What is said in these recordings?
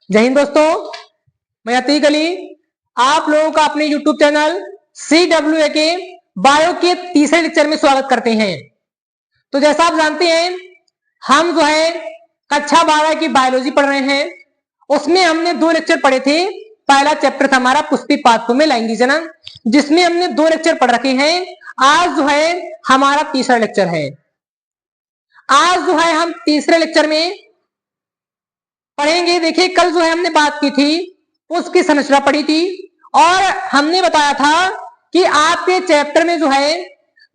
जय हिंद दोस्तों, मैं अतीक अली आप लोगों का अपने YouTube चैनल CWA के बायो के तीसरे लेक्चर में स्वागत करते हैं। तो जैसा आप जानते हैं, हम जो है कक्षा 12 की बायोलॉजी पढ़ रहे हैं। उसमें हमने 2 लेक्चर पढ़े थे। पहला चैप्टर था हमारा पुष्पी पादपों में लैंगिक जनन, जिसमें हमने 2 लेक्चर पढ़ रखे हैं। आज जो है हमारा तीसरा लेक्चर है। आज जो है हम तीसरे लेक्चर में पढ़ेंगे। देखिए, कल जो है हमने बात की थी, उसकी संरचना पढ़ी थी और हमने बताया था कि आपके चैप्टर में जो है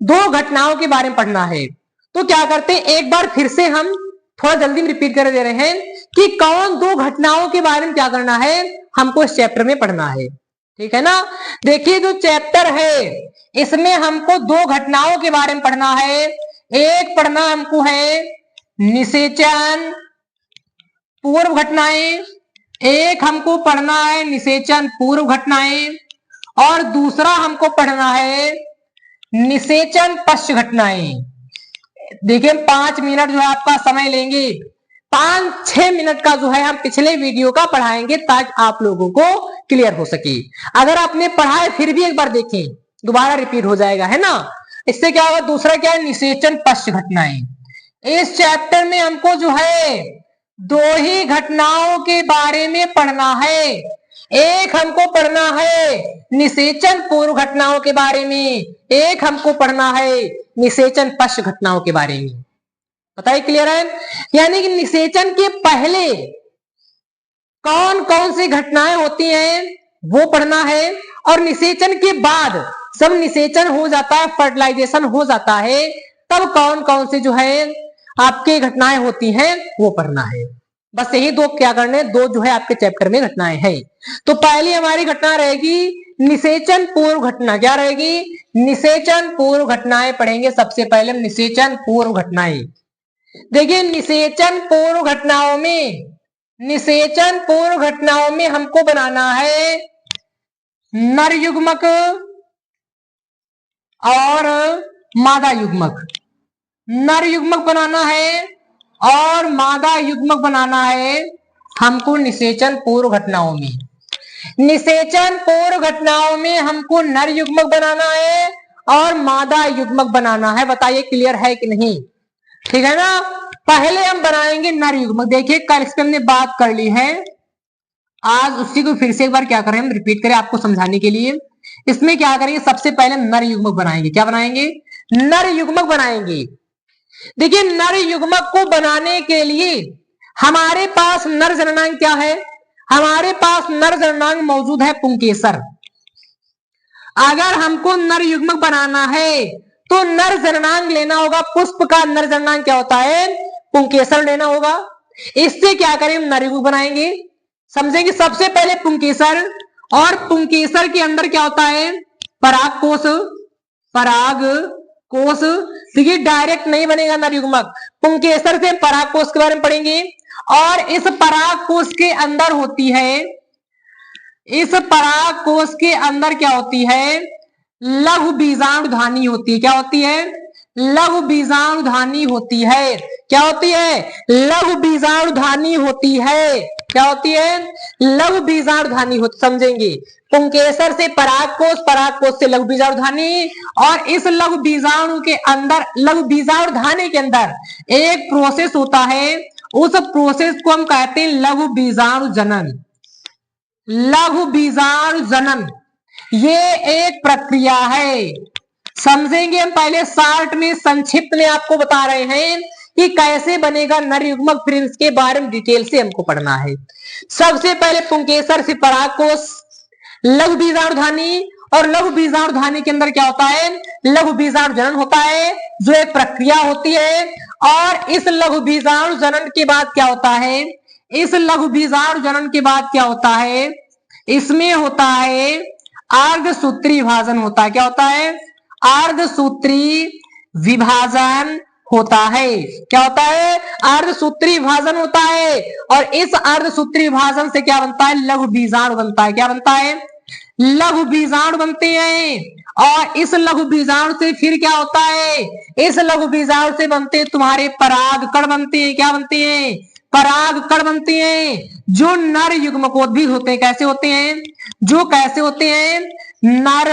2 घटनाओं के बारे में पढ़ना है। तो क्या करते हैं, एक बार फिर से हम थोड़ा जल्दी में रिपीट कर दे रहे हैं कि कौन 2 घटनाओं के बारे में क्या करना है, हमको इस चैप्टर में पढ़ना है। ठीक है ना। देखिए, जो चैप्टर है इसमें हमको 2 घटनाओं के बारे में पढ़ना है। एक पढ़ना हमको है निषेचन पूर्व घटनाएं, एक हमको पढ़ना है निषेचन पूर्व घटनाएं और दूसरा हमको पढ़ना है निषेचन पश्च घटनाएं। देखिए, 5 मिनट जो है आपका समय लेंगे। 5-6 मिनट का जो है हम पिछले वीडियो का पढ़ाएंगे ताकि आप लोगों को क्लियर हो सके। अगर आपने पढ़ा है फिर भी एक बार देखें, दोबारा रिपीट हो जाएगा, है ना। इससे क्या होगा, दूसरा क्या है निषेचन पश्च घटनाएं। इस चैप्टर में हमको जो है 2 ही घटनाओं के बारे में पढ़ना है। एक हमको पढ़ना है निषेचन पूर्व घटनाओं के बारे में, एक हमको पढ़ना है निषेचन पश्च घटनाओं के बारे में। बताइए, क्लियर है। यानी कि निषेचन के पहले कौन कौन सी घटनाएं होती हैं वो पढ़ना है, और निषेचन के बाद जब निषेचन हो जाता है, फर्टिलाइजेशन हो जाता है, तब कौन कौन से जो है आपके घटनाएं होती हैं वो पढ़ना है। बस यही 2 क्या करने, 2 जो है आपके चैप्टर में घटनाएं हैं। तो पहली हमारी घटना रहेगी निषेचन पूर्व घटना। क्या रहेगी, निषेचन पूर्व घटनाएं पढ़ेंगे। सबसे पहले हम निषेचन पूर्व घटनाएं। देखिए, निषेचन पूर्व घटनाओं में हमको बनाना है नर युग्मक और मादा युग्मक। नर युग्मक बनाना है और मादा युग्मक बनाना है हमको निषेचन पूर्व घटनाओं में। निषेचन पूर्व घटनाओं में हमको नर युग्मक बनाना है और मादा युग्मक बनाना है। बताइए, क्लियर है कि नहीं। ठीक है ना। पहले हम बनाएंगे नर युग्मक। देखिए, कल इस पर हमने बात कर ली है, आज उसी को फिर से एक बार क्या करें, हम रिपीट करें आपको समझाने के लिए। इसमें क्या करेंगे, सबसे पहले नर युग्मक बनाएंगे। क्या बनाएंगे, नर युग्मक बनाएंगे। देखिए, नर युग्मक को बनाने के लिए हमारे पास नर जननांग क्या है, हमारे पास नर जननांग मौजूद है पुंकेसर। अगर हमको नर युग्मक बनाना है तो नर जननांग लेना होगा। पुष्प का नर जननांग क्या होता है, पुंकेसर लेना होगा। इससे क्या करें, नर युग्मक बनाएंगे। समझेंगे। सबसे पहले पुंकेसर, और पुंकेसर के अंदर क्या होता है, पराग कोश। देखिए, डायरेक्ट नहीं बनेगा नर युग्मक। पुंकेसर से पराग कोश के बारे में पढ़ेंगे। और इस पराग कोश के अंदर होती है, इस पराग कोश के अंदर क्या होती है, लघु बीजाणुधानी होती है। क्या होती है, लघु बीजाणुधानी होती है। क्या होती है, लघु बीजाणुधानी होती है। क्या होती है, लघु बीजाणुधानी होती। समझेंगे। पुंकेसर से पराग कोश से लघु बीजाणुधानी, और इस लघु बीजाणु के अंदर, लघु बीजाणुधानी के अंदर एक प्रोसेस होता है। उस प्रोसेस को हम कहते हैं लघु बीजाणु जनन। लघु बीजाणु जनन ये एक प्रक्रिया है। समझेंगे हम। पहले शॉर्ट में, संक्षिप्त में आपको बता रहे हैं कि कैसे बनेगा नर युग्मक, फिर इसके बारे में डिटेल से हमको पढ़ना है। सबसे पहले पुंकेसर से पराग कोश, लघु बीजाणुधानी, और लघु बीजाणुधानी के अंदर क्या होता है, लघु बीजाणु जनन होता है, जो एक प्रक्रिया होती है। और इस लघु बीजाणु जनन के बाद क्या होता है, इस लघु बीजाणु जनन के बाद क्या होता है, इसमें होता है अर्धसूत्री विभाजन होता है। क्या होता है, अर्धसूत्री विभाजन होता है। क्या होता है, अर्धसूत्री विभाजन होता है। और इस अर्धसूत्री विभाजन से क्या बनता है, लघु बीजाणु बनता है। क्या बनता है, लघु बीजाणु बनते हैं। और इस लघु बीजाणु से फिर क्या होता है, इस लघु बीजाणु से बनते तुम्हारे पराग कण बनते हैं। क्या बनते हैं, परागकण बनते हैं जो नर युग्मकोद्भिद होते हैं। कैसे होते हैं? जो कैसे होते हैं? नर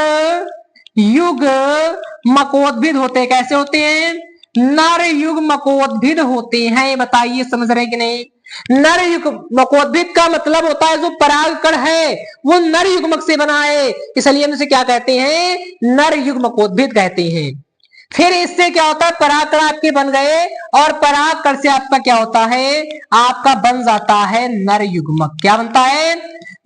युग्मकोद्भिद होते हैं। कैसे होते हैं? नर युग्मकोद्भिद होते हैं। बताइए समझ रहे कि नहीं? नर युग्मकोद्भिद का मतलब होता है जो परागकण है वो नर युग्मक से बना है, इसलिए हम इसे क्या कहते हैं? नर युग्मकोद्भिद कहते हैं। फिर इससे क्या होता है? परागकण आपके बन गए और परागकण से आपका क्या होता है? आपका बन जाता है नर युग्मक। क्या बनता है?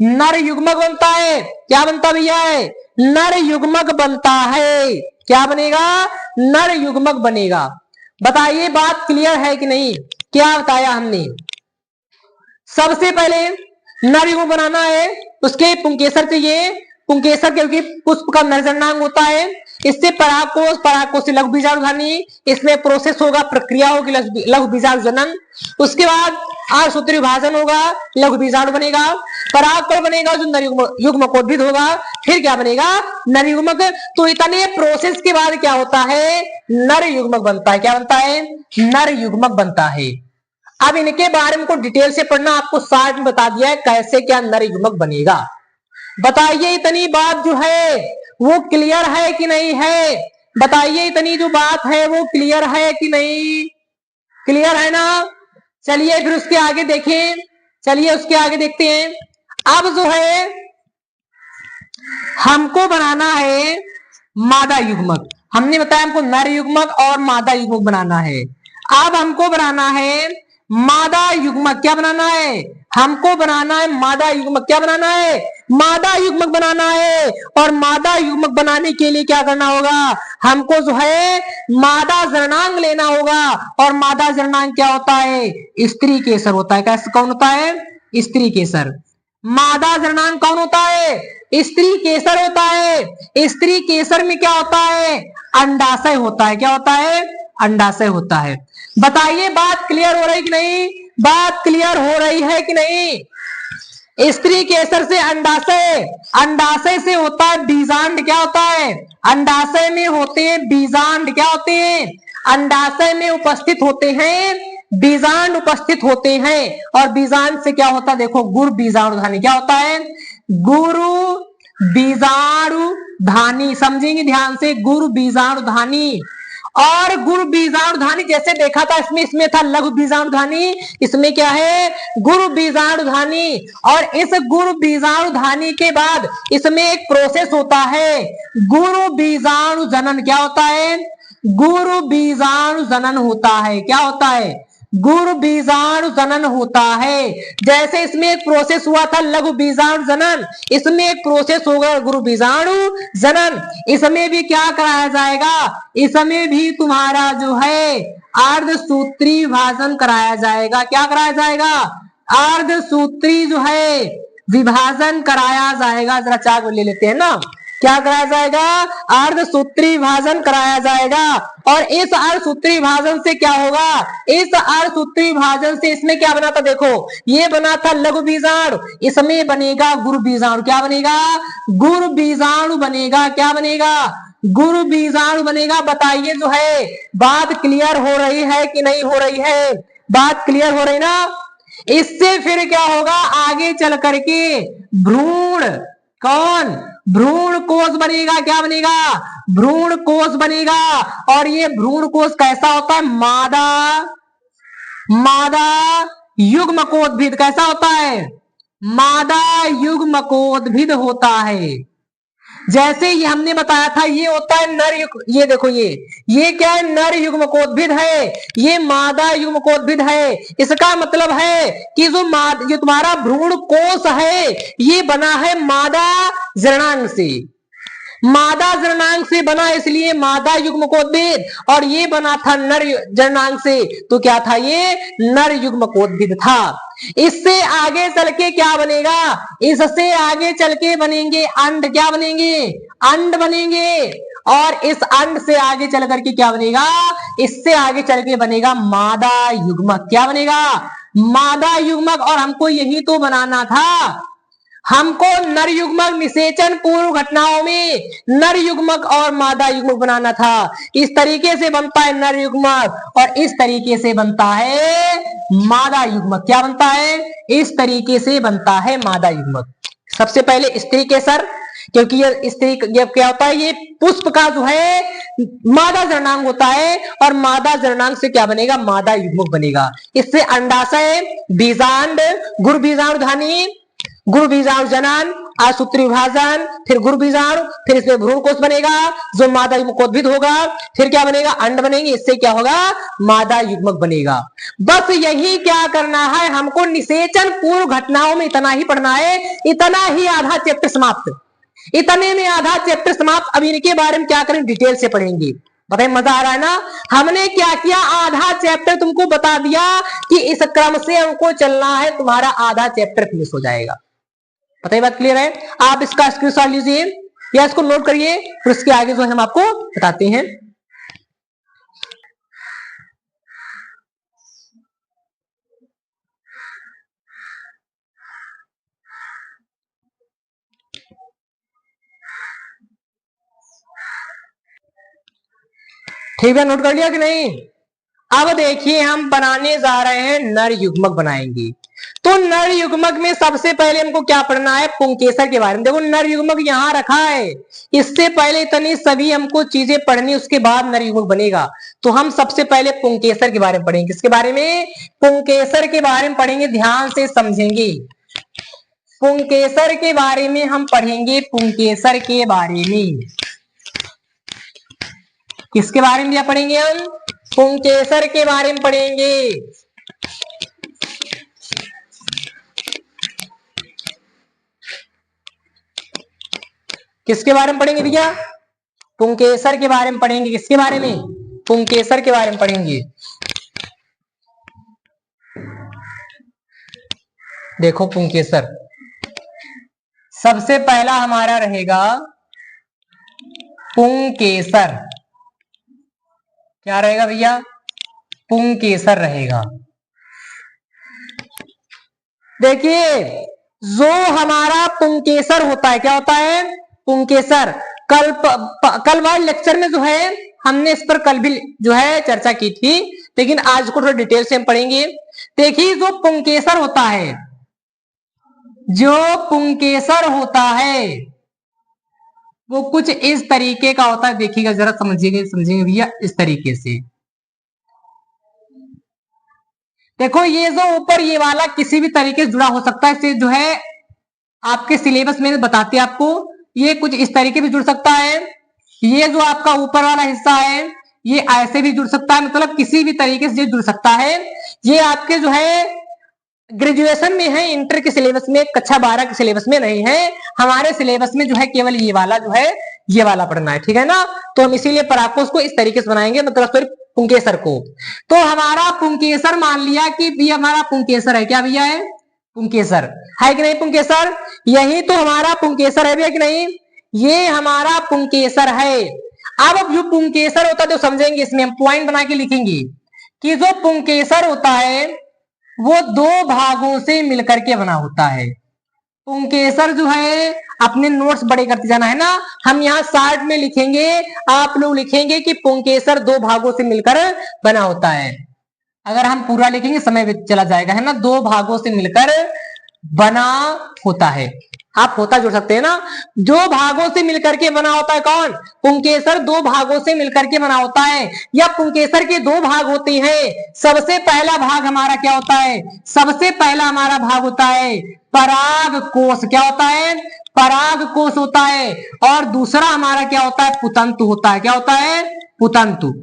नर युग्मक बनता है। क्या बनता भैया है? नर युग्मक बनता है। क्या बनेगा? नर युग्मक बनेगा। बताइए बात क्लियर है कि नहीं? क्या बताया हमने? सबसे पहले नर युग्मक बनाना है, उसके पुंकेसर चाहिए। पुंकेसर क्योंकि पुष्प का नरजननांग होता है। इससे परागकोश, परागकोश से लघु बीजाणुधानी, इसमें प्रोसेस होगा, प्रक्रिया होगी लघु बीजाणु जनन। उसके बाद आठसूत्री विभाजन होगा, लघु बीजाणु बनेगा, परागकण बनेगा जो नर युग्मकोद्भिद होगा। फिर क्या बनेगा? नर युग्मक। तो इतने प्रोसेस के बाद क्या होता है? नर युग्मक बनता है। क्या बनता है? नर युग्मक बनता है। अब इनके बारे में को डिटेल से पढ़ना, आपको साथ में बता दिया है कैसे क्या नर युग्मक बनेगा। बताइए इतनी बात जो है वो क्लियर है कि नहीं है? बताइए इतनी जो बात है वो क्लियर है कि नहीं? क्लियर है ना? चलिए फिर उसके आगे देखें। चलिए उसके आगे देखते हैं। अब जो है हमको बनाना है मादा युग्मक। हमने बताया हमको नर युग्मक और मादा युग्मक बनाना है। अब हमको बनाना है मादा युग्मक। क्या बनाना है? हमको बनाना है मादा युग्मक। क्या बनाना है? मादा युग्मक बनाना है। और मादा युग्मक बनाने के लिए क्या करना होगा? हमको जो है मादा जननांग लेना होगा। और मादा जननांग क्या होता है? स्त्री केसर होता है। कैसे? कौन होता है? स्त्री केसर। मादा जननांग कौन होता है? स्त्री केसर होता है। स्त्री केसर में क्या होता है? अंडाशय होता है। क्या होता है? अंडाशय होता है। बताइए बात क्लियर हो रही कि नहीं? बात क्लियर हो रही है कि नहीं? स्त्री केसर से अंडाशय, अंडाशय से होता है बीजांड। क्या होता है? अंडाशय में होते हैं बीजांड। क्या होते हैं? अंडाशय में उपस्थित होते हैं बीजांड उपस्थित होते हैं। और बीजांड से क्या होता है? देखो गुरु बीजाणुधानी। क्या होता है? गुरु बीजाणुधानी। समझेंगे ध्यान से, गुरु बीजाणुधानी। और गुरु बीजाणुधानी जैसे देखा था इसमें था लघु बीजाणुधानी, इसमें क्या है? गुरु बीजाणुधानी। और इस गुरु बीजाणुधानी के बाद इसमें एक प्रोसेस होता है गुरु बीजाणु जनन। क्या होता है? गुरु बीजाणु जनन होता है। क्या होता है? गुरु बीजाणु जनन होता है। जैसे इसमें एक प्रोसेस हुआ था लघु बीजाणु जनन, इसमें एक प्रोसेस होगा गुरु बीजाणु जनन। इसमें भी क्या कराया जाएगा? इसमें भी तुम्हारा जो है अर्धसूत्री विभाजन कराया जाएगा। क्या कराया जाएगा? अर्धसूत्री जो है विभाजन कराया जाएगा। जरा चाक ले लेते हैं ना। क्या कराया जाएगा? अर्धसूत्री विभाजन कराया जाएगा। और इस अर्धसूत्री विभाजन से क्या होगा? इस अर्धसूत्री विभाजन से इसमें क्या बना था? देखो ये बना था लघु बीजाणु, इसमें बनेगा गुरु बीजाणु। क्या बनेगा? गुरु बीजाणु बनेगा। क्या बनेगा? गुरु बीजाणु बनेगा। बताइए जो है बात क्लियर हो रही है कि नहीं हो रही है? बात क्लियर हो रही ना? इससे फिर क्या होगा? आगे चल करके भ्रूण, कौन? भ्रूण कोष बनेगा। क्या बनेगा? भ्रूण कोष बनेगा। और ये भ्रूण कोष कैसा होता है? मादा युग्मकोद्भिद। कैसा होता है? मादा युग्मकोद्भिद होता है। जैसे ये हमने बताया था ये होता है नर ये देखो ये क्या है? नर युग्मकोद्भिद है, ये मादा युग्मकोद्भिद है। इसका मतलब है कि जो तुम्हारा भ्रूण कोष है ये बना है मादा जननांग से। मादा जननांग से बना इसलिए मादा युग्मकोद्भिद, और ये बना था नर जननांग से, तो क्या था? ये नर युग्मकोद्भिद था। इससे आगे चल के क्या बनेगा? इससे आगे चल के बनेंगे अंड। क्या बनेंगे? अंड बनेंगे। और इस अंड से आगे चल करके क्या बनेगा? इससे आगे चल के बनेगा मादा युग्मक। क्या बनेगा? मादा युग्मक। और हमको यही तो बनाना था, हमको नर युग्मक निषेचन पूर्व घटनाओं में नर युग्मक और मादा युग्मक बनाना था। इस तरीके से बनता है नर युग्मक और इस तरीके से बनता है मादा युग्मक। क्या बनता है? इस तरीके से बनता है मादा युग्मक। सबसे पहले स्त्री केसर, क्योंकि ये स्त्री क्या होता है, ये पुष्प का जो है मादा जरणांग होता है और मादा जरणांग से क्या बनेगा? मादा युग्मक बनेगा। इससे अंडाशय, बीजांड, गुरु बीजाणु धानी, गुरु बीजाणु जनन, आसूत्री विभाजन, फिर गुरु बीजाणु, फिर इसमें भ्रूण कोष बनेगा जो मादा युग्मकोद्भिद होगा, फिर क्या बनेगा? अंड बनेंगे, इससे क्या होगा? मादा युग्मक बनेगा। बस यही क्या करना है हमको, निषेचन पूर्व घटनाओं में इतना ही पढ़ना है। इतना ही आधा चैप्टर समाप्त, इतने में आधा चैप्टर समाप्त। अब इनके बारे में क्या करें? डिटेल से पढ़ेंगे। बताइए, मजा आ रहा है ना? हमने क्या किया? आधा चैप्टर तुमको बता दिया कि इस क्रम से हमको चलना है, तुम्हारा आधा चैप्टर फिनिश हो जाएगा। बताइए, बात क्लियर है? आप इसका स्क्रीनशॉट लीजिए या इसको नोट करिए, फिर उसके आगे जो है हम आपको बताते हैं। ठीक है, नोट कर लिया कि नहीं? अब देखिए, हम बनाने जा रहे हैं नर युग्मक बनाएंगे। तो नर युग्मक में सबसे पहले हमको क्या पढ़ना है? पुंकेसर के बारे में। देखो, नर युग्मक यहां रखा है, इससे पहले इतनी सभी हमको चीजें पढ़नी, उसके बाद नर युग्मक बनेगा। तो हम सबसे पहले पुंकेसर के बारे में पढ़ेंगे। किसके बारे में? पुंकेसर के बारे में पढ़ेंगे, ध्यान से समझेंगे। पुंकेसर के बारे में हम पढ़ेंगे, पुंकेसर के बारे में। किसके बारे में पढ़ेंगे हम? पुंकेसर के बारे में पढ़ेंगे। किसके बारे में पढ़ेंगे भैया? पुंकेसर के बारे में पढ़ेंगे। किसके बारे में? पुंकेसर के बारे में पढ़ेंगे। देखो, पुंकेसर सबसे पहला हमारा रहेगा पुंकेसर। क्या रहेगा भैया? पुंकेसर रहेगा। देखिए, जो हमारा पुंकेसर होता है, क्या होता है? पुंकेसर। कल वाले लेक्चर में जो है हमने इस पर कल भी जो है चर्चा की थी, लेकिन आज को थोड़ा डिटेल से हम पढ़ेंगे। देखिए, जो पुंकेसर होता है, जो पुंकेसर होता है वो कुछ इस तरीके का होता है। देखिएगा जरा, समझिएगा भैया, इस तरीके से। देखो, ये जो ऊपर ये वाला किसी भी तरीके से जुड़ा हो सकता है, इसे जो है आपके सिलेबस में बताते हैं आपको। ये कुछ इस तरीके भी जुड़ सकता है। ये जो आपका ऊपर वाला हिस्सा है ये ऐसे भी जुड़ सकता है, मतलब किसी भी तरीके से जुड़ सकता है। ये आपके जो है ग्रेजुएशन में है, इंटर के सिलेबस में, कक्षा 12 के सिलेबस में नहीं है। हमारे सिलेबस में जो है केवल ये वाला जो है ये वाला पढ़ना है, ठीक है ना? तो हम इसीलिए पराकोस को इस तरीके से बनाएंगे, मतलब सॉरी पुंकेसर को। तो हमारा पुंकेसर मान लिया कि ये हमारा पुंकेसर है। क्या भैया है? पुंकेसर है कि नहीं? पुंकेसर यही तो हमारा पुंकेसर है भैया कि नहीं? ये हमारा पुंकेसर है। अब जो पुंकेसर होता है तो समझेंगे, इसमें हम पॉइंट बना के लिखेंगे कि जो पुंकेसर होता है वो दो भागों से मिलकर के बना होता है। पुंकेसर जो है, अपने नोट्स बड़े करते जाना है ना, हम यहाँ शार्ट में लिखेंगे, आप लोग लिखेंगे कि पुंकेसर दो भागों से मिलकर बना होता है। अगर हम पूरा लिखेंगे समय चला जाएगा, है ना? दो भागों से मिलकर बना होता है। आप होता जोड़ सकते हैं ना? दो भागों से मिलकर के बना होता है। कौन? पुंकेसर दो भागों से मिलकर के बना होता है। या पुंकेसर के दो भाग होते हैं। सबसे पहला भाग हमारा क्या होता है? सबसे पहला हमारा भाग होता है पराग कोश। क्या होता है? पराग कोश होता है। और दूसरा हमारा क्या होता है? पुतंतु होता है। क्या होता है? पुतंतु।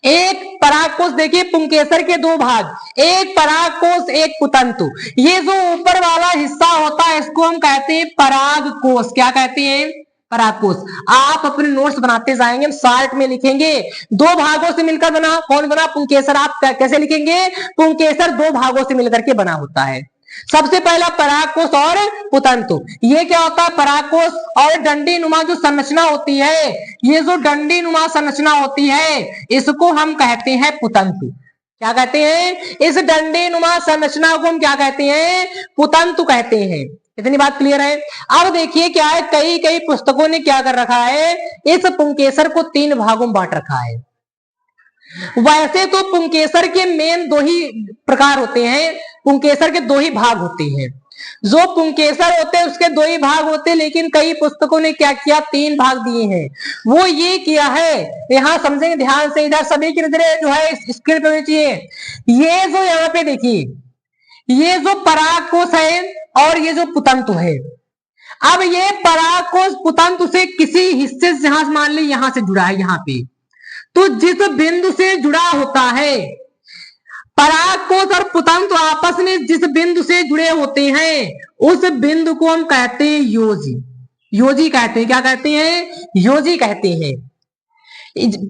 एक परागकोश, देखिए पुंकेसर के दो भाग, एक परागकोश एक पुतंतु। ये जो ऊपर वाला हिस्सा होता है इसको हम कहते हैं परागकोश। क्या कहते हैं? परागकोश। आप अपने नोट्स बनाते जाएंगे, हम शार्ट में लिखेंगे दो भागों से मिलकर बना। कौन बना? पुंकेसर। आप कैसे लिखेंगे? पुंकेसर दो भागों से मिलकर के बना होता है। सबसे पहला परागकोश और पुतंतु। ये क्या होता है? परागकोश और डंडी नुमा जो संरचना होती है, ये जो डंडी नुमा संरचना होती है इसको हम कहते हैं पुतंतु। क्या कहते हैं? इस डंडी नुमा संरचना को हम क्या कहते हैं? पुतंतु कहते हैं। इतनी बात क्लियर है। अब देखिए क्या है, कई कई पुस्तकों ने क्या कर रखा है, इस पुंकेसर को 3 भागों में बांट रखा है। वैसे तो पुंकेसर के मेन 2 ही प्रकार होते हैं, पुंकेसर के 2 ही भाग होते हैं। जो पुंकेसर होते हैं उसके 2 ही भाग होते हैं, लेकिन कई पुस्तकों ने क्या किया, 3 भाग दिए हैं। वो ये किया है, यहां समझेंगे ध्यान से, इधर सभी की नजरें जो है स्क्रीन पे होनी चाहिए। ये जो यहाँ पे देखिए, ये जो पराग कोश है और ये जो पुतंतु है, अब ये पराग कोश पुतंतु से किसी हिस्से से, यहां मान ली यहां से जुड़ा है, यहाँ पे तो जिस बिंदु से जुड़ा होता है, पराग कोश और पुतंतु आपस में जिस बिंदु से जुड़े होते हैं, उस बिंदु को हम कहते हैं योजी। योजी कहते हैं, क्या कहते हैं, योजी कहते हैं।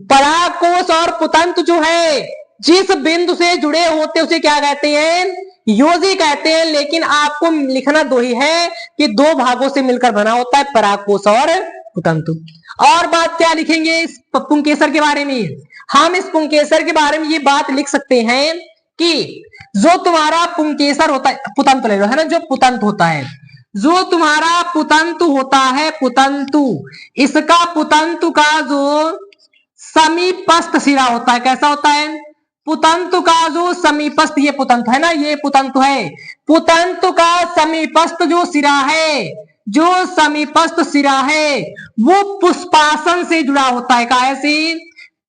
पराग कोश और पुतंतु जो है जिस बिंदु से जुड़े होते हैं उसे क्या कहते हैं, योजी कहते हैं। लेकिन आपको लिखना 2 ही है कि 2 भागों से मिलकर बना होता है पराग कोश और पुतंतु। और बात क्या लिखेंगे इस पुंकेसर के बारे में, हम इस पुंकेसर के बारे में ये बात लिख सकते हैं कि जो तुम्हारा पुंकेसर होता है, पुतंतु ले लो है ना, जो पुतंतु होता है, जो तुम्हारा पुतंतु होता है, पुतंतु, इसका पुतंतु का जो समीपस्थ सिरा होता है, कैसा होता है, पुतंतु का जो समीपस्थ, ये पुतंतु है ना, ये पुतंतु है, पुतंतु का समीपस्थ जो सिरा है, जो समीपस्थ सिरा है वो पुष्पासन से जुड़ा होता है। कैसे,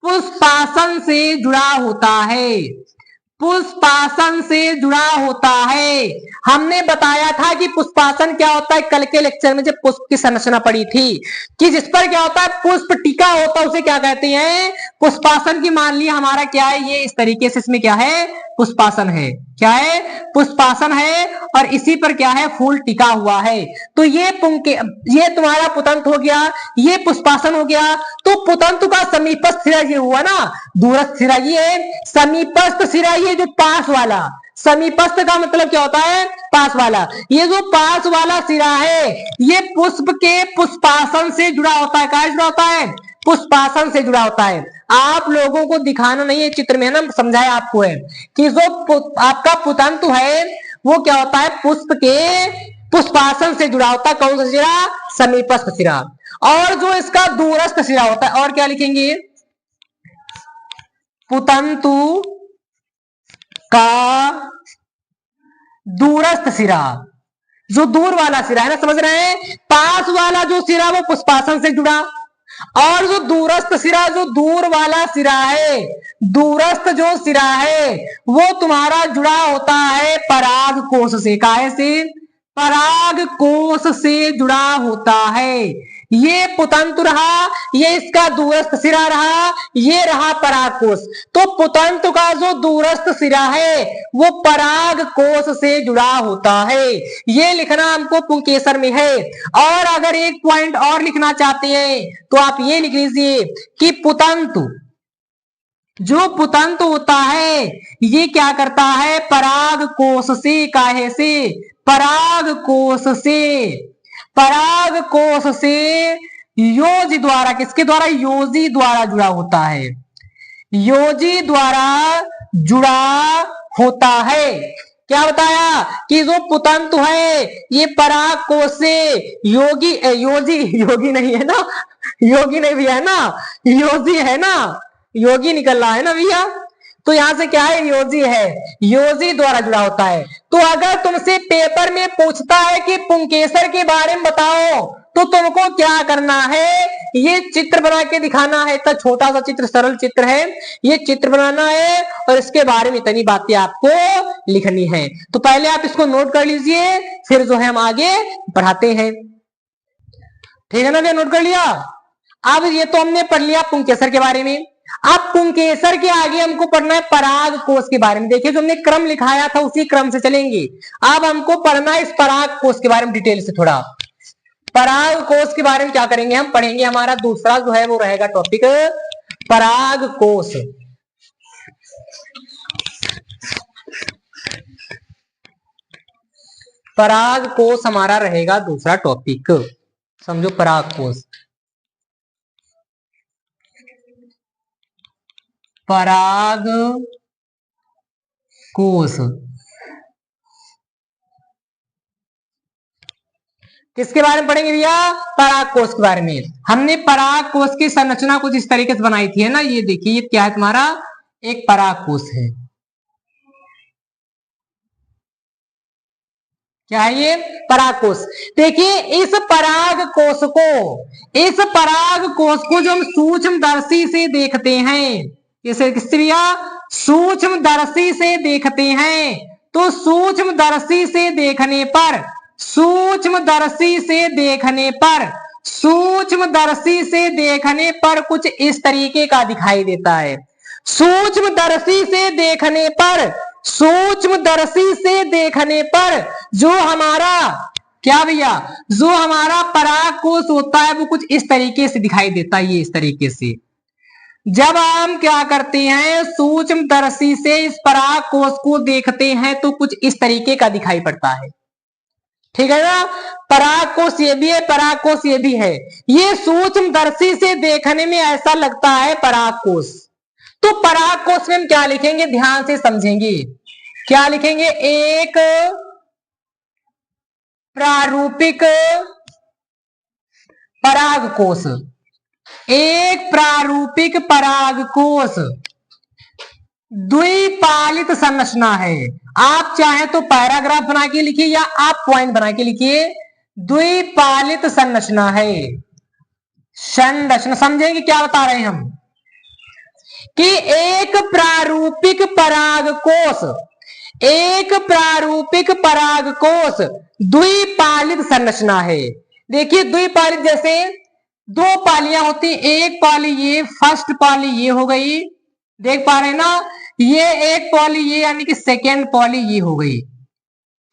पुष्पासन से जुड़ा होता है, पुष्पासन से जुड़ा होता है। हमने बताया था कि पुष्पासन क्या होता है, कल के लेक्चर में जब पुष्प की संरचना पड़ी थी कि जिस पर क्या होता है, पुष्प टीका होता है, उसे क्या कहते हैं, पुष्पासन की। मान लिया हमारा क्या है, ये इस तरीके से, इसमें क्या है, पुष्पासन है, क्या है, पुष्पासन है, और इसी पर क्या है, फूल टिका हुआ है। तो ये ये तुम्हारा पुतंत हो गया, ये पुष्पासन हो गया। तो पुतंतु का समीपस्थ सिरा ये हुआ ना, दूरस्थ सिरा ये, समीपस्थ सिरा ये जो पास वाला, समीपस्थ का मतलब क्या होता है, पास वाला। ये जो पास वाला सिरा है ये पुष्प के पुष्पासन से जुड़ा होता है, क्या जुड़ा होता है, पुष्पासन से जुड़ा होता है। आप लोगों को दिखाना नहीं है, चित्र में है ना, समझाया आपको है कि जो आपका पुतंतु है वो क्या होता है, पुष्प के पुष्पासन से जुड़ा होता है। कौन सा सिरा, समीपस्थ सिरा। और जो इसका दूरस्थ सिरा होता है, और क्या लिखेंगे, पुतंतु का दूरस्थ सिरा, जो दूर वाला सिरा है ना, समझ रहे हैं, पास वाला जो सिरा वो पुष्पासन से जुड़ा, और जो दूरस्थ सिरा, जो दूर वाला सिरा है, दूरस्थ जो सिरा है वो तुम्हारा जुड़ा होता है पराग कोश से। काहे से, पराग कोश से जुड़ा होता है। ये पुतंतु रहा, ये इसका दूरस्थ सिरा रहा, ये रहा पराग कोश। तो पुतंतु का जो दूरस्थ सिरा है वो पराग कोश से जुड़ा होता है। ये लिखना हमको पुंकेसर में है। और अगर एक पॉइंट और लिखना चाहते हैं तो आप ये लिख लीजिए कि पुतंतु, जो पुतंतु होता है ये क्या करता है, पराग कोश से, काहे से, पराग कोश से, पराग कोश से योजी द्वारा, किसके द्वारा, योजी द्वारा जुड़ा होता है, योजी द्वारा जुड़ा होता है। क्या बताया कि जो पुतंतु है ये पराग कोश से योगी, योजी, योगी नहीं है ना, योगी नहीं भी है ना, योजी है ना, योगी निकल रहा है ना भैया। तो यहां से क्या है, योजी है, योजी द्वारा जुड़ा होता है। तो अगर तुमसे पेपर में पूछता है कि पुंकेसर के बारे में बताओ तो तुमको क्या करना है, ये चित्र बना के दिखाना है। इतना छोटा सा चित्र, सरल चित्र है, ये चित्र बनाना है और इसके बारे में इतनी बातें आपको लिखनी है। तो पहले आप इसको नोट कर लीजिए, फिर जो है हम आगे बढ़ाते हैं, ठीक है ना भैया, नोट कर लिया। अब ये तो हमने पढ़ लिया पुंकेसर के बारे में। अब पुंकेसर के आगे हमको पढ़ना है पराग कोश के बारे में। देखिए जो हमने क्रम लिखाया था उसी क्रम से चलेंगे। अब हमको पढ़ना है इस पराग कोश के बारे में डिटेल से थोड़ा। पराग कोश के बारे में क्या करेंगे, हम पढ़ेंगे, हमारा दूसरा जो है वो रहेगा टॉपिक पराग कोश। पराग कोश हमारा रहेगा दूसरा टॉपिक, समझो पराग कोश। पराग कोश किसके बारे में पढ़ेंगे भैया? पराग कोष के बारे में। हमने पराग कोष की संरचना कुछ इस तरीके से बनाई थी, है ना। ये देखिए, ये क्या है तुम्हारा? एक पराग कोष है। क्या है ये? पराग कोष। देखिए, इस पराग कोष को जो हम सूक्ष्मदर्शी से देखते हैं, इसे किससे भैया? सूक्ष्मदर्शी से देखते हैं। तो सूक्ष्मदर्शी से देखने पर कुछ इस तरीके का दिखाई देता है। सूक्ष्मदर्शी से देखने पर जो हमारा क्या भैया, जो हमारा पराग कोष होता है वो कुछ इस तरीके से दिखाई देता है। ये इस तरीके से जब हम क्या करते हैं, सूक्ष्मदर्शी से इस पराग कोष को देखते हैं तो कुछ इस तरीके का दिखाई पड़ता है। ठीक है ना। पराग कोष ये भी है, पराग कोष ये भी है। ये सूक्ष्मदर्शी से देखने में ऐसा लगता है पराग कोष। तो पराग कोष में हम क्या लिखेंगे? ध्यान से समझेंगे। क्या लिखेंगे? एक प्रारूपिक पराग कोष। एक प्रारूपिक पराग कोष द्विपालित संरचना है। आप चाहे तो पैराग्राफ बना के लिखिए या आप पॉइंट बना के लिखिए। द्विपालित संरचना है। संरचना समझेंगे क्या बता रहे हैं हम कि एक प्रारूपिक पराग कोष द्विपालित संरचना है। देखिए, द्विपालित जैसे दो पालियां होती, एक पाली ये, फर्स्ट पाली ये हो गई, देख पा रहे हैं ना। ये एक पॉली ये यानी कि सेकेंड पॉली ये हो गई।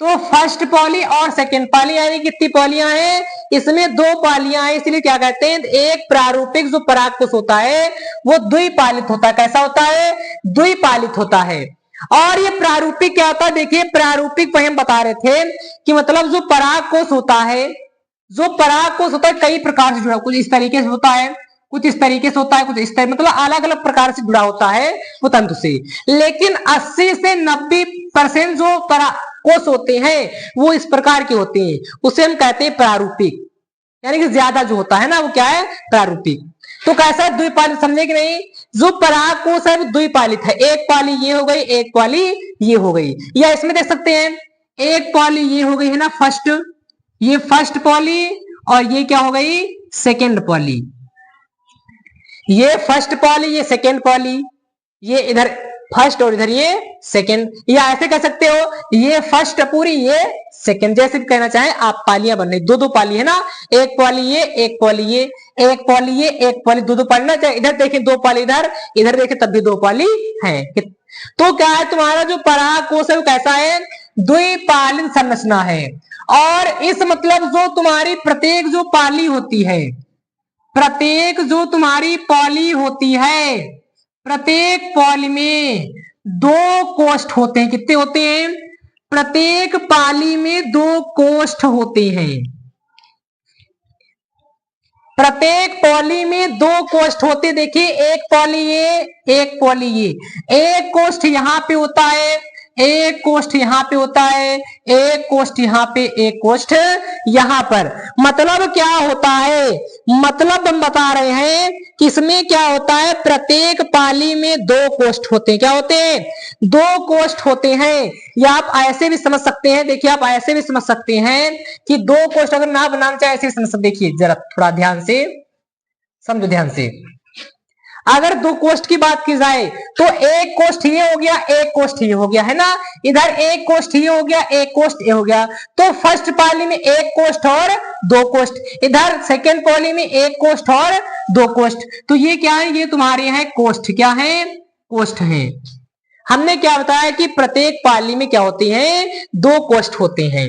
तो फर्स्ट पॉली और सेकेंड पॉली यानी कितनी पॉलियां हैं? इसमें दो पॉलियां हैं, इसलिए क्या कहते हैं? एक प्रारूपिक जो पराग कोष होता है वो द्विपालित होता है। कैसा होता है? द्विपालित होता है। और ये प्रारूपिक क्या होता है? देखिए, प्रारूपिक पर हम बता रहे थे कि मतलब जो पराग कोष होता है, कई प्रकार से जुड़ा, कुछ इस तरीके से होता है, कुछ इस तरीके से होता है, कुछ इस तरीके, मतलब अलग अलग प्रकार से जुड़ा होता है वो तंतु से। लेकिन 80 से 90% जो कोष होते हैं वो इस प्रकार के होते हैं, उसे हम कहते हैं प्रारूपिक। यानी कि ज्यादा जो होता है ना वो क्या है? प्रारूपिक। तो कैसा है? द्विपालित। समझे कि नहीं? जो पराग कोष है वो द्विपालित है। एक पाली ये हो गई, एक पाली ये हो गई। या इसमें देख सकते हैं, एक पाली ये हो गई है ना फर्स्ट, ये फर्स्ट पॉली, और ये क्या हो गई? Second poly. ये फर्स्ट पॉली, ये सेकेंड पॉली, ये इधर फर्स्ट और इधर ये सेकेंड। या ऐसे कह सकते हो, ये फर्स्ट पूरी, ये सेकेंड। जैसे भी कहना चाहे आप, पालियां बन रही, दो पाली है ना, एक पॉली ये, एक पॉली ये, एक पॉली ये, एक पॉली, दो पाली ना। चाहे इधर देखें दो पाली, इधर देखें तब भी दो पाली है। तो क्या है? तुम्हारा जो पराग कोष है वो कैसा है? द्विपालित संरचना है। और इस मतलब जो तुम्हारी प्रत्येक जो पाली होती है, प्रत्येक जो तुम्हारी पॉली होती है, प्रत्येक पॉली में दो कोष्ठ होते हैं। कितने होते हैं? प्रत्येक पाली में दो कोष्ठ होते हैं। प्रत्येक पॉली में दो कोष्ठ होते। देखिए, एक पॉली ये, एक पॉली ये, एक कोष्ठ यहां पे होता है, एक कोष्ठ यहां पे होता है, एक कोष्ठ यहां पे, एक कोष्ठ यहां पर। मतलब क्या होता है? मतलब हम बता रहे हैं कि इसमें क्या होता है? प्रत्येक पाली में दो कोष्ठ होते हैं। क्या होते हैं? दो कोष्ठ होते हैं। या आप ऐसे भी समझ सकते हैं, देखिए आप ऐसे भी समझ सकते हैं कि दो कोष्ठ अगर ना बनाना चाहे ऐसे समझ सकते। देखिए जरा थोड़ा ध्यान से समझो, ध्यान से। अगर दो कोष्ठ की बात की जाए तो एक कोष्ठ ये हो गया, एक कोष्ठ ये हो गया, है ना। इधर एक कोष्ठ ये हो गया, एक कोष्ठ ये हो गया। तो फर्स्ट पाली में एक कोष्ठ और दो कोष्ठ, इधर सेकेंड पाली में एक कोष्ठ और दो कोष्ठ। तो ये क्या है? ये तुम्हारे यहाँ कोष्ठ क्या है? कोष्ठ है। हमने क्या बताया कि प्रत्येक पाली में क्या होते हैं? दो कोष्ठ होते हैं।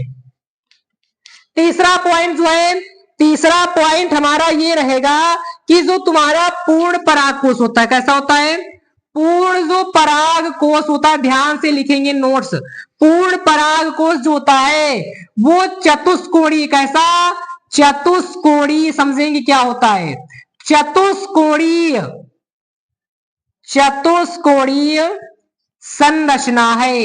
तीसरा पॉइंट जो है, तीसरा पॉइंट हमारा ये रहेगा कि जो तुम्हारा पूर्ण पराग कोष होता है, कैसा होता है? पूर्ण जो पराग कोष होता है, ध्यान से लिखेंगे नोट्स। पूर्ण पराग कोष जो होता है वो चतुष्कोणीय, कैसा? चतुष्कोणीय। समझेंगे क्या होता है? चतुष्कोणीय, चतुष्कोणीय संरचना है।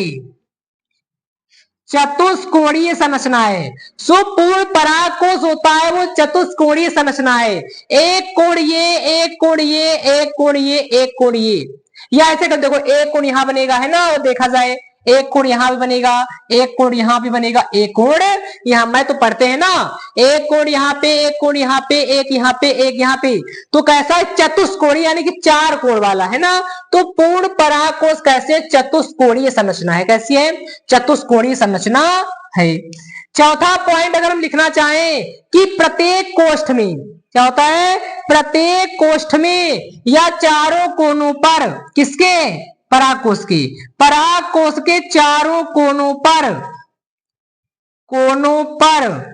चतुष्कोणीय संरचना है। सो पूर्ण पराग कोश होता है वो चतुष्कोणीय संरचना है। एक कोण ये, एक कोण ये, एक कोण ये, एक कोण ये, या ऐसे कर देखो, एक कोण यहां बनेगा है ना, देखा जाए एक कोण यहां भी बनेगा, एक कोण यहां भी बनेगा, एक कोण यहां, मैं तो पढ़ते हैं ना, एक कोण यहां पे, एक कोण यहां पे, एक यहां पे, एक यहां पे, तो कैसा है चतुष्कोणीय, यानी कि 4 कोण वाला है ना। तो पूर्ण पराग कोश कैसे, चतुष्कोणीय संरचना है। कैसी है, चतुष्कोणीय संरचना है। चौथा पॉइंट अगर हम लिखना चाहें कि प्रत्येक कोष्ठ में क्या होता है, प्रत्येक कोष्ठ में या चारों कोनों पर, किसके, पराग कोश के, पराग कोश के चारों कोनों पर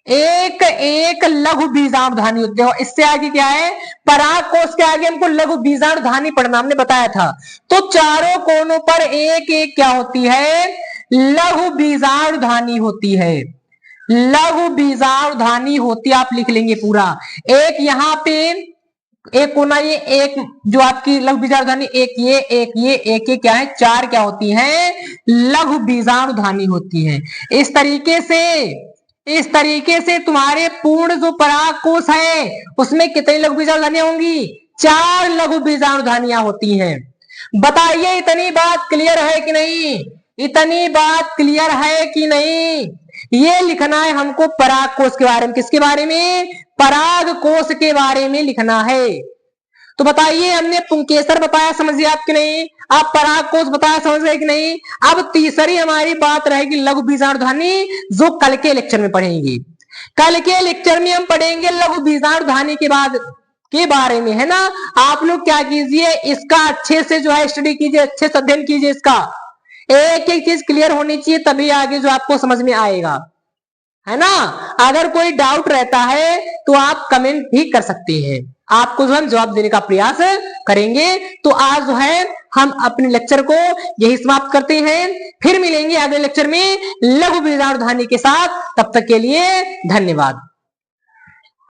एक एक लघु बीजाणुधानी होते हैं। इससे आगे क्या है, पराग कोश के आगे हमको लघु बीजाणुधानी पढ़ना, हमने बताया था। तो चारों कोनों पर एक एक क्या होती है, लघु बीजाणुधानी होती है, लघु बीजाणुधानी होती है। आप लिख लेंगे पूरा, एक यहां पे एक कोना, ये एक जो आपकी लघु बीजाणुधानी, एक ये, एक ये, एक ये, क्या है, 4 क्या होती हैं, लघु बीजाणुधानी होती हैं। इस तरीके से तुम्हारे पूर्ण जो पराग कोश है उसमें कितनी लघु बीजाणुधानियां होंगी, 4 लघु बीजाणुधानियां होती हैं। बताइए इतनी बात क्लियर है कि नहीं, इतनी बात क्लियर है कि नहीं। ये लिखना है हमको पराग कोश के बारे में, किसके बारे में, पराग कोश के बारे में लिखना है। तो बताइए, हमने पुंकेसर बताया, समझिए आप कि नहीं, आप पराग कोश बताया, समझ गए कि नहीं। अब तीसरी हमारी बात रहेगी लघु बीजाणुधानी, जो कल के लेक्चर में पढ़ेंगे। कल के लेक्चर में हम पढ़ेंगे लघु बीजाणुधानी के बारे में, है ना। आप लोग क्या कीजिए, इसका अच्छे से जो है स्टडी कीजिए, अच्छे से अध्ययन कीजिए, इसका एक एक चीज क्लियर होनी चाहिए, तभी आगे जो आपको समझ में आएगा, है ना। अगर कोई डाउट रहता है तो आप कमेंट भी कर सकते हैं, आपको जो हम जवाब देने का प्रयास करेंगे। तो आज जो है हम अपने लेक्चर को यही समाप्त करते हैं, फिर मिलेंगे अगले लेक्चर में लघु बीजाणुधानी के साथ। तब तक के लिए धन्यवाद।